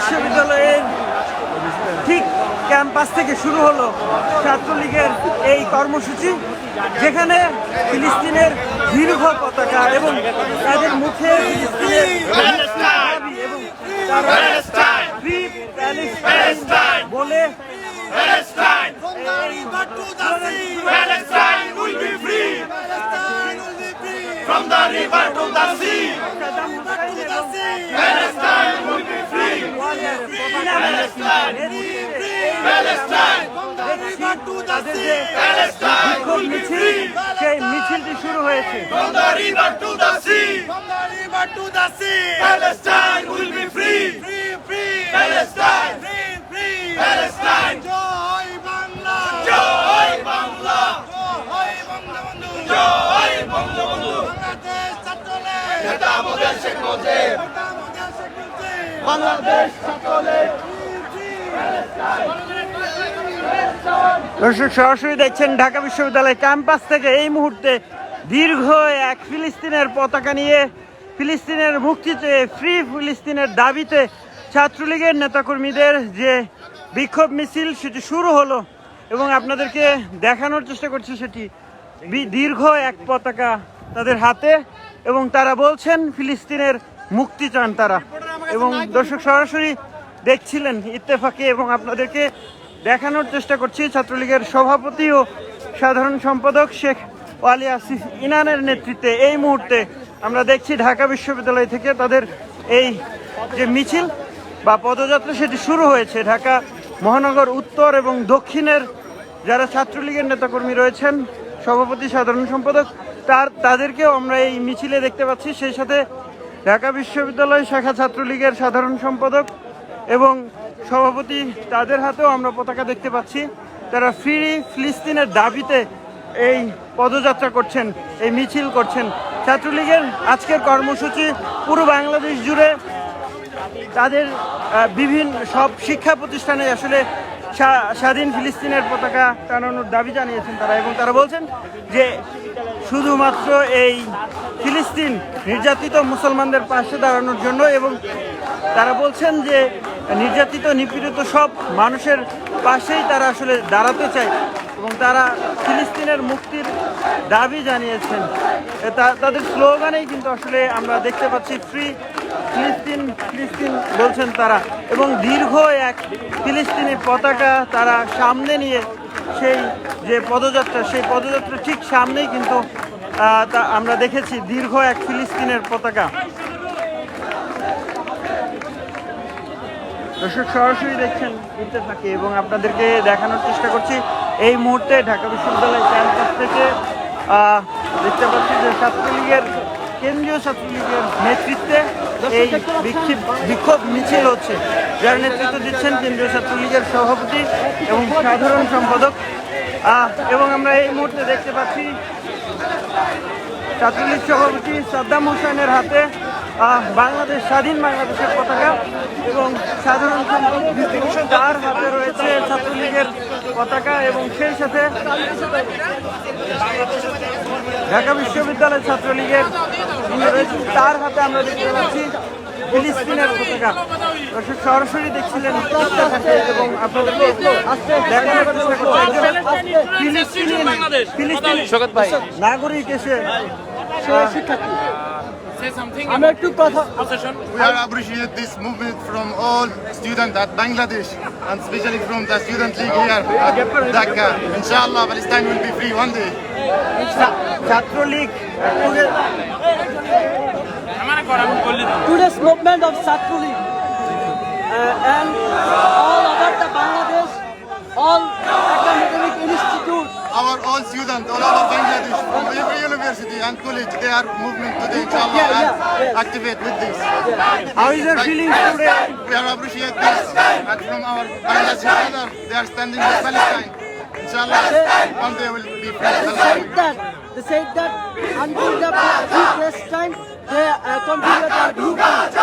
বিশ্ববিদ্যালয়ের ঠিক ক্যাম্পাস থেকে শুরু হলো ছাত্রলীগের এই কর্মসূচি, যেখানে ফিলিস্তিনের দীর্ঘ পতাকা এবং তাদের মুখে ফিলিস্তিনের দাবি এবং তারা ফ্রি প্যালেস্টাইন বলে From the river to the sea, Palestine will be free. Palestine will be free. Palestine from the river to the sea, Palestine will be free. সেই মিছিলটি শুরু হয়েছে। From the river to the sea, from the river to the sea, Palestine will be free. Free, free. Palestine, free, free. Palestine. Joy Bangla, Joy Bangla, Joy Bangabandhu, Joy Bangabandhu. Bangladesh Chhatra League নেতা মোদের শেখ মুজিব, নেতা মোদের শেখ মুজিব। বাংলাদেশ ছাত্রলীগ দর্শক সরাসরি দেখছেন ঢাকা বিশ্ববিদ্যালয় campus থেকে এই মুহূর্তে দীর্ঘ এক ফিলিস্তিনের পতাকা নিয়ে ফিলিস্তিনের মুক্তিতে ফ্রি ফিলিস্তিনের দাবিতে ছাত্রলীগের নেতাকর্মীদের যে বিক্ষোভ মিছিল সেটি শুরু হলো এবং আপনাদেরকে দেখানোর চেষ্টা করছি সেটি দীর্ঘ এক পতাকা তাদের হাতে এবং তারা বলছেন ফিলিস্তিনের মুক্তি চান তারা। এবং দর্শক সরাসরি দেখছিলেন ইত্তেফাকে এবং আপনাদেরকে দেখানোর চেষ্টা করছি ছাত্রলীগের সভাপতি ও সাধারণ সম্পাদক শেখ ওয়ালি আসিফ ইনানের নেতৃত্বে এই মুহূর্তে আমরা দেখছি ঢাকা বিশ্ববিদ্যালয় থেকে তাদের এই যে মিছিল বা পদযাত্রা সেটি শুরু হয়েছে। ঢাকা মহানগর উত্তর এবং দক্ষিণের যারা ছাত্রলীগের নেতাকর্মী রয়েছেন সভাপতি সাধারণ সম্পাদক তাদেরকেও আমরা এই মিছিলে দেখতে পাচ্ছি, সেই সাথে ঢাকা বিশ্ববিদ্যালয় শাখা ছাত্রলীগের সাধারণ সম্পাদক এবং সভাপতি তাদের হাতেও আমরা পতাকা দেখতে পাচ্ছি। তারা ফ্রি ফিলিস্তিনের দাবিতে এই পদযাত্রা করছেন, এই মিছিল করছেন। ছাত্রলীগের আজকের কর্মসূচি পুরো বাংলাদেশ জুড়ে তাদের বিভিন্ন সব শিক্ষা প্রতিষ্ঠানে আসলে স্বাধীন ফিলিস্তিনের পতাকা টানানোর দাবি জানিয়েছেন তারা এবং তারা বলছেন যে শুধুমাত্র এই ফিলিস্তিন নির্যাতিত মুসলমানদের পাশে দাঁড়ানোর জন্য এবং তারা বলছেন যে নির্যাতিত নিপীড়িত সব মানুষের পাশেই তারা আসলে দাঁড়াতে চায় এবং তারা ফিলিস্তিনের মুক্তির দাবি জানিয়েছেন। তাদের স্লোগানেই কিন্তু আসলে আমরা দেখতে পাচ্ছি ফ্রি ফিলিস্তিন ফিলিস্তিন বলছেন তারা এবং দীর্ঘ এক ফিলিস্তিনি পতাকা তারা সামনে নিয়ে সেই যে পদযাত্রা সেই পদযাত্রা ঠিক সামনেই কিন্তু আমরা দেখেছি দীর্ঘ এক ফিলিস্তিনের পতাকা। দর্শক সরাসরি দেখছেন ইত্তেফাকে এবং আপনাদেরকে দেখানোর চেষ্টা করছি এই মুহূর্তে ঢাকা বিশ্ববিদ্যালয় ক্যাম্পাস থেকে দেখতে পাচ্ছি যে ছাত্রলীগের কেন্দ্রীয় ছাত্রলীগের নেতৃত্বে এই বিক্ষোভ মিছিল হচ্ছে, যার নেতৃত্ব দিচ্ছেন কেন্দ্রীয় ছাত্রলীগের সভাপতি এবং সাধারণ সম্পাদক। এবং আমরা এই মুহূর্তে দেখতে পাচ্ছি ছাত্রলীগ সভাপতি সাদ্দাম হোসেনের হাতে বাংলাদেশ স্বাধীন বাংলাদেশের পতাকা এবং সাধারণ সম্পাদক তার হাতে রয়েছে ছাত্রলীগের পতাকা এবং সেই সাথে ঢাকা বিশ্ববিদ্যালয় ছাত্রলীগের তার হাতে আমরা দেখতে পাচ্ছি ফিলিস্তিনের পতাকা। দর্শক সরাসরি দেখছিলেন এবং আপনাদেরকে দেখানোর চেষ্টা করছি ফিলিস্তিনি নাগরিক এসে শিক্ষার্থী। We are appreciate this movement from all students at Bangladesh and especially from the student league here at Dhaka. Inshallah, Palestine will be free one day. Chhatra League today's movement of Satrulik and all over the Bangladesh, all academic institute. Our all students all over Bangladesh from every university and college, they are movement today, inshallah, and activate with this. How is your feelings today? We are appreciate this and from our Bangladeshi brother, they are standing with Palestine. Inshallah, one day will be free. They said that until the free Palestine, they continue their movement.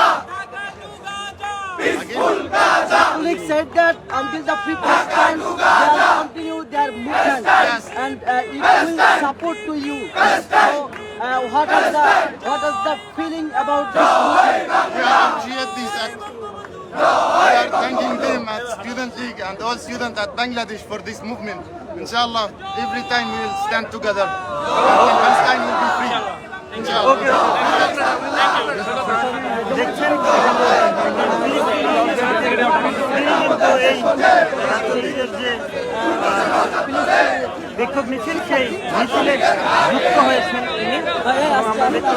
Catholic said that until the free Palestine, they will continue their movement and it will support to you. So, what is the feeling about this movement? We appreciate this. We thanking them at Student League and all students at Bangladesh for this movement. Inshallah, every time we will stand together and Palestine will be free. Inshallah. ওকে দেখছেন কিন্তু এই ছাত্রলীগের যে বিক্ষোভ মিছিল সেই মিছিলে যুক্ত হয়েছেন তিনি আমরা দেখতে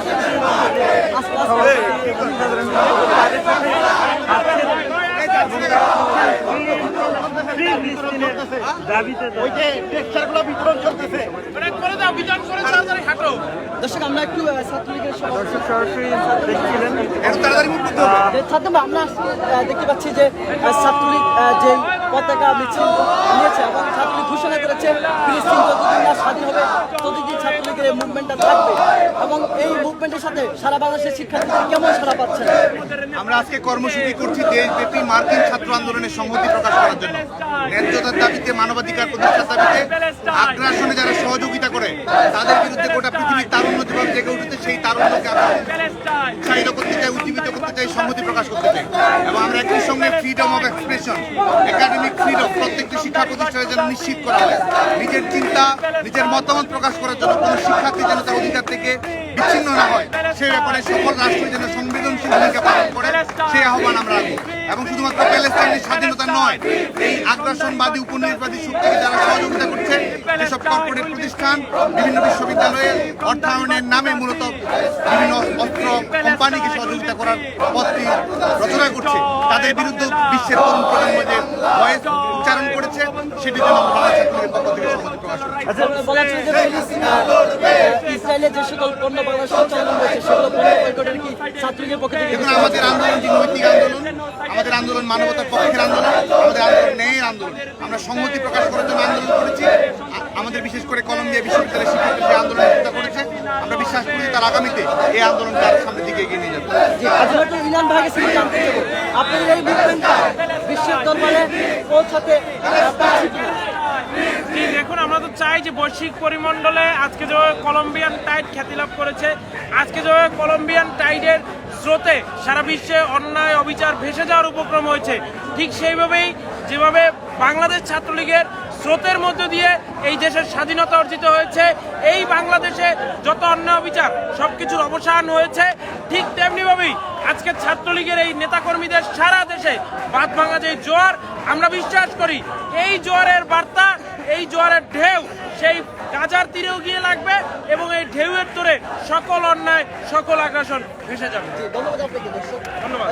ফ্রি ফিলিস্তিনের দাবিতে দর্শক আমরা একটু ছাত্রলীগের দর্শক সরাসরি দেখছিলেন ছাত্র আমরা দেখতে পাচ্ছি যে ছাত্রলীগ যে পতাকা মিছিল নিয়েছে এবং ছাত্রলীগ ঘোষণা করেছে ফিলিস্তিন যতদিন না স্বাধীন হবে ততদিন ছাত্রলীগের এই মুভমেন্টটা থাকবে এবং এই মুভমেন্টের সাথে সারা বাংলাদেশের শিক্ষার্থীরা কেমন সারা পাচ্ছেন? আমরা আজকে কর্মসূচি করছি দেশব্যাপী মার্কিন ছাত্র আন্দোলনের সংহতি প্রকাশ করার জন্য। ন্যায্যতার দাবিতে, মানবাধিকার প্রতিষ্ঠার দাবিতে, আগ্রাসনে যারা সহযোগিতা করে তাদের বিরুদ্ধে গোটা পৃথিবীর তারুণ্য যেভাবে জেগে উঠেছে সেই তারুণ্যকে আমরা উৎসাহিত করতে চাই, উজ্জীবিত করতে চাই, সংহতি প্রকাশ করতে চাই। এবং আমরা একই সঙ্গে freedom of expression, academic freedom প্রত্যেকটি শিক্ষা প্রতিষ্ঠানের জন্য নিশ্চিত করা হয়। নিজের চিন্তা, নিজের মতামত প্রকাশ করার জন্য কোনো শিক্ষার্থী যেন তার অধিকার থেকে বিচ্ছিন্ন না হয় সে ব্যাপারে সকল রাষ্ট্র যেন সংবেদনশীল ভূমিকা পালন করে সেই আহ্বান আমরা রাখবো। এবং শুধুমাত্র প্যালেস্টাইনের স্বাধীনতা নয়, এই আগ্রাসনবাদী উপনিবেশবাদী শক্তিকে যারা সহযোগিতা করছে, যেসব কর্পোরেট প্রতিষ্ঠান বিভিন্ন বিশ্ববিদ্যালয়ে অর্থায়নের নামে মূলত বিভিন্ন অস্ত্র কোম্পানিকে সহযোগিতা করার পথটি রচনা করছে, তাদের বিরুদ্ধে বিশ্বের তরুণ প্রজন্ম যে ভয়েস উচ্চারণ করেছে সেটির জন্য আমরা বাংলা ছাত্রলীগের পক্ষ থেকে সংহতি প্রকাশ করি। বলা হচ্ছে যে ইসরায়েলের যে সকল পণ্য বাংলাদেশ সঞ্চালন রয়েছে সেগুলো পণ্য বয়কটের কি ছাত্রলীগের পক্ষ থেকে? দেখুন, আমাদের আন্দোলনটি নৈতিক আন্দোলন, আমাদের আন্দোলন মানবতার পক্ষের আন্দোলন, আমাদের আন্দোলন ন্যায়ের আন্দোলন। আমরা সংহতি প্রকাশ করার জন্য আন্দোলন করেছি। আমাদের বিশেষ করে কলম্বিয়া বিশ্ববিদ্যালয়ের শিক্ষার্থীরা যে আন্দোলন করেছে, আমরা বিশ্বাস করি তার আগামীতে এই আন্দোলনকে আরো সামনের দিকে এগিয়ে নিয়ে যাবে। ইনান ভাইকে শুনে জানতে চাইব আপনাদের এই মুভমেন্টটা বিশ্বের দরবারে পৌঁছাতে পারছি কিনা? দেখুন, আমরা তো চাই যে বৈশ্বিক পরিমণ্ডলে আজকে যে কলম্বিয়ান টাইড খ্যাতি লাভ করেছে, আজকে যে কলম্বিয়ান টাইডের স্রোতে সারা বিশ্বে অন্যায় অবিচার ভেসে যাওয়ার উপক্রম হয়েছে, ঠিক সেইভাবেই যেভাবে বাংলাদেশ ছাত্রলীগের স্রোতের মধ্য দিয়ে এই দেশের স্বাধীনতা অর্জিত হয়েছে, এই বাংলাদেশে যত অন্যায় অবিচার সব কিছুর অবসান হয়েছে, ঠিক তেমনিভাবেই আজকে ছাত্রলীগের এই নেতাকর্মীদের সারা দেশে বাঁধ ভাঙা যে জোয়ার, আমরা বিশ্বাস করি এই জোয়ারের বার্তা, এই জোয়ারের ঢেউ সেই গাজার তীরেও গিয়ে লাগবে এবং এই ঢেউয়ের তোরে সকল অন্যায়, সকল আগ্রাসন ভেসে যাবে। ধন্যবাদ।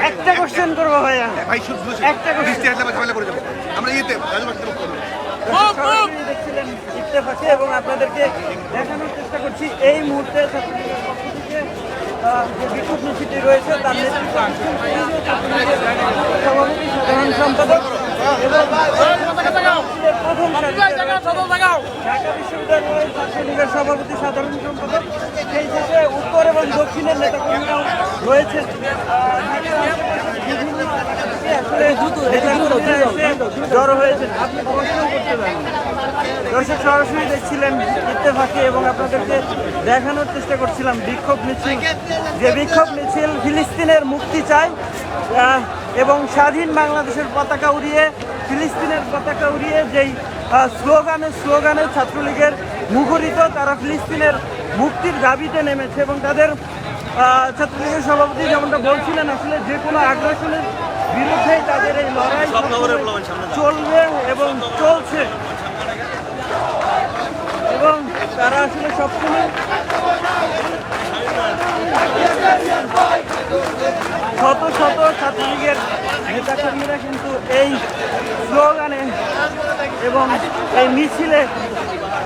একটা কোশ্চেন করবো ভাইয়া, ভাই শুধু একটা question। ঝামেলা করে যাবো আমরা ইয়েতে সরাসরি দেখছিলেন ইত্তেফাকে এবং আপনাদেরকে দেখানোর চেষ্টা করছি এই মুহূর্তে ছাত্রলীগের পক্ষ থেকে যে বিক্ষোভ মিছিলটি রয়েছে তার নেতৃত্বে ছাত্রলীগের সভাপতি, সাধারণ সম্পাদক এবং প্রথম ঢাকা বিশ্ববিদ্যালয়ের ছাত্রলীগের সভাপতি, সাধারণ সম্পাদক, সেই সাথে উত্তর এবং দক্ষিণের নেতাকর্মীরাও রয়েছেন। জড়ো হয়েছেন, আপনি প্রশ্ন করতে পারেন। দর্শক সরাসরি দেখছিলেন ইত্তেফাকে এবং আপনাদেরকে দেখানোর চেষ্টা করছিলাম বিক্ষোভ মিছিল, যে বিক্ষোভ মিছিল ফিলিস্তিনের মুক্তি চায় এবং স্বাধীন বাংলাদেশের পতাকা উড়িয়ে, ফিলিস্তিনের পতাকা উড়িয়ে যেই স্লোগানে ছাত্রলীগের মুখরিত, তারা ফিলিস্তিনের মুক্তির দাবিতে নেমেছে এবং তাদের ছাত্রলীগের সভাপতি যেমনটা বলছিলেন, আসলে যে কোনো আগ্রাসনের বিরুদ্ধে তাদের এই লড়াই চলবে এবং চলছে এবং তারা আসলে সবসময় শত শত ছাত্রলীগের নেতাকর্মীরা কিন্তু এই স্লোগানে এবং এই মিছিলে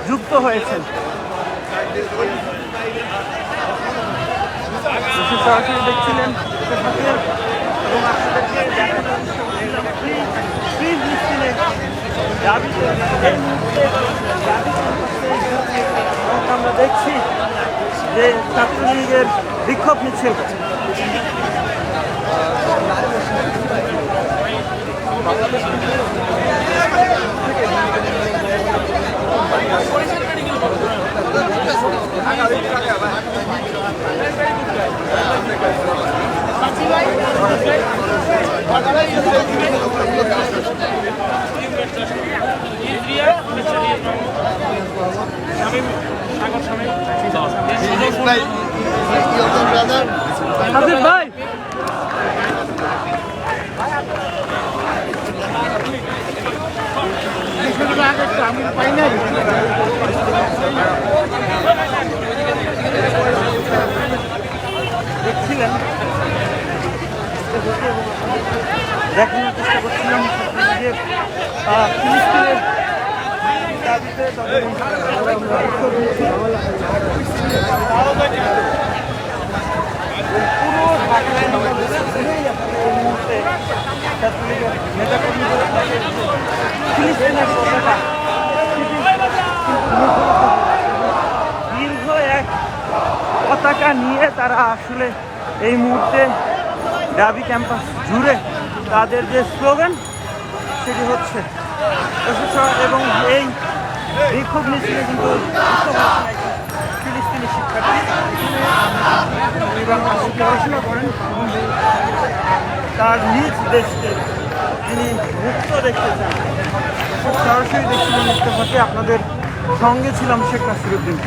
যুক্ত হয়েছেন। সরাসরি দেখছিলেন এবং আপনাদেরকে ফিলিস্তিনের দাবিতে এই মুহূর্তে আমরা দেখছি যে ছাত্রলীগের বিক্ষোভ মিছিল। বাংলাদেশ ইন্দ্রিয়া শামীম সাগর শামীম হাজির ভাই দেখছিলেন দেখানোর চেষ্টা করছিলাম যে ফিলিস্তিনের দাবিতে তাদের পুরো ঢাকায় এই মুহূর্তে ছাত্রলীগের নেতাকর্মীদের ফিলিস্তিনের পতাকা দীর্ঘ এক পতাকা নিয়ে তারা আসলে এই মুহূর্তে দাবি ক্যাম্পাস জুড়ে তাদের যে স্লোগান সেটি হচ্ছে এবং এই বিক্ষোভ মিছিলে কিন্তু ফিলিস্তিনি শিক্ষার্থী এবং পড়াশোনা করেন এবং তার নিজ দেশকে তিনি মুক্ত দেখতে চান। সরাসরি দেখছিলেন ইত্তেফাকে, আপনাদের সঙ্গে ছিলাম শেখ নাসিরুদ্দিন।